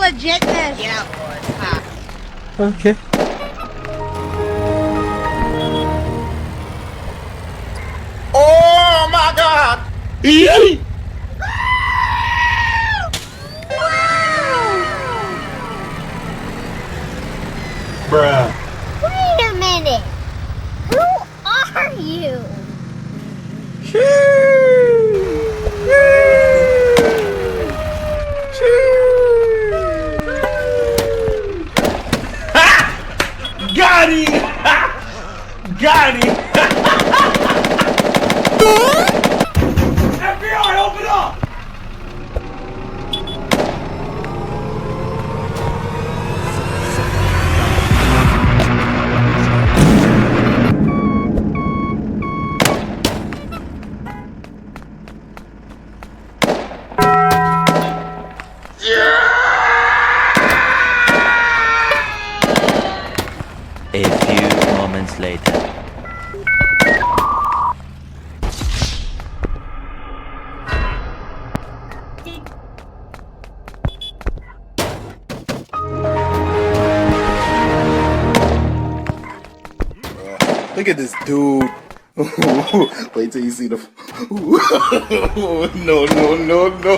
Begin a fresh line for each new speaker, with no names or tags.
legitness.
Get out, boys. Ha.
Okay.
Oh my God! Bruh.
Wait a minute. Who are you?
Got him! Got him! FBI, open up!
A few moments later.
Look at this dude. Wait till you see the. No, no, no, no.